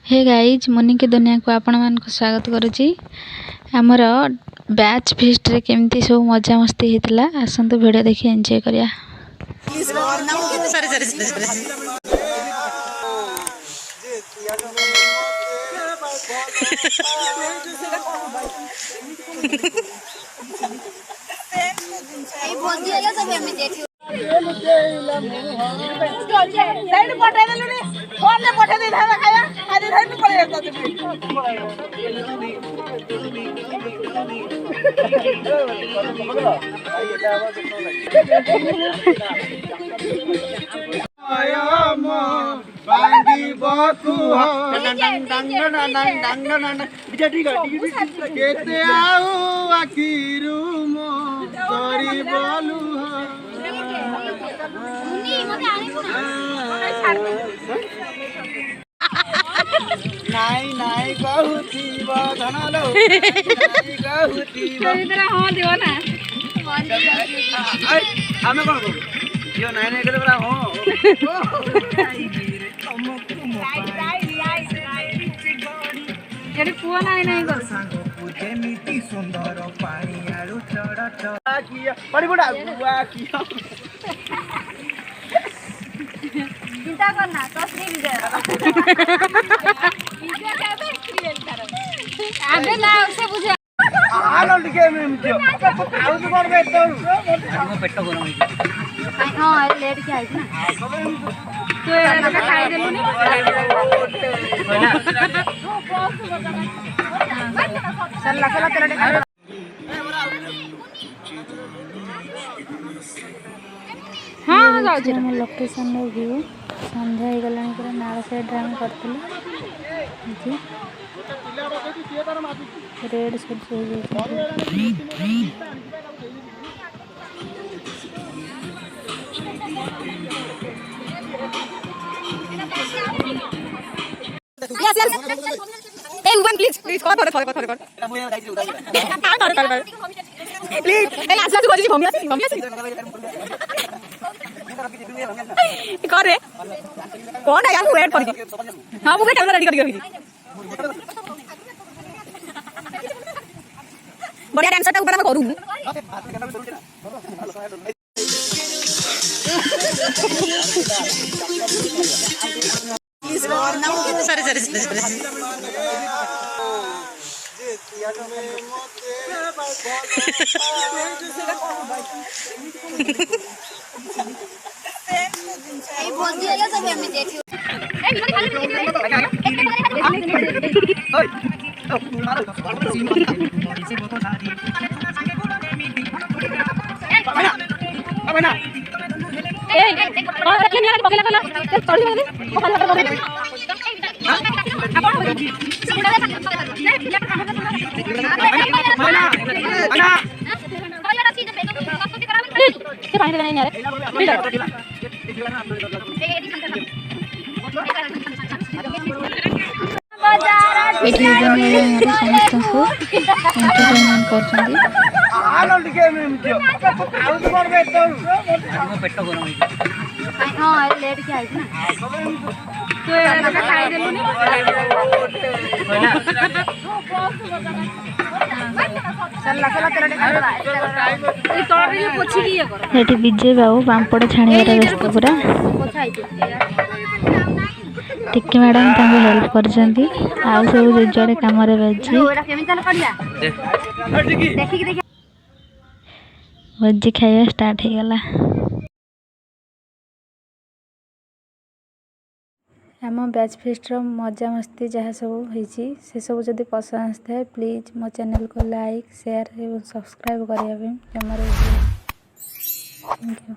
Hey guys मुनि के दुनिया को आपण मान को स्वागत करुच्ची। आमर बैच फिस्ट रे केमती सब मजा मस्ती होता आसतु वीडियो देखि एंजॉय करिया। नाई नाई कहूती धनलो कहूती हां दियो ना हमें कोन को यो नाई नाई करे बरा हो एडी पुआ नाई नाई कर जेमिति सुंदर पानी आलू चढ़ा चढ़ा किया बड़ी बड़ा बुआ किया चिंता करना तो फ्री वीडियो कैसे क्रिएट करो आगे ना उसे बुझा आलो लिखे में मुझे आउ तो कर बे तो हमको पेट गरम है हां लेट के आई ना तो ये खाई देलु नी चल चला तेरा हाँ जाऊँ आम लोकेशन व्यू संध्या हो गला पूरा नाल साइड आम कर रेड सूट प्लीज करे कौन है यार वेट कर हां वो कैमरा रेडी कर बढ़िया डांसर टा ऊपर मैं करू सॉरी बोल दिया सब हमें देखियो समस्त को एंटरटेनमेंट कर पेट गरम है हां लेट के आई ना तो ये खाई देलु नी चल चला तेरा ए तोड़ रे पोछी की कर एठी विजय बाबू पांपड़ छाणी रे व्यस्त पूरा टिक्की मैडम तांको हेल्प करजंती आ सब जजड़े काम रे बेजी ओरा केमिकल करिया देखि देखि भजी खाଇବା स्टार्ट हो गला। आम बैच फेस्ट मजा मस्ती जहाँ सब होती से सब जदि पसंद आए प्लीज मो चैनल को लाइक शेयर और सब्सक्राइब करने जमार थैंक यू।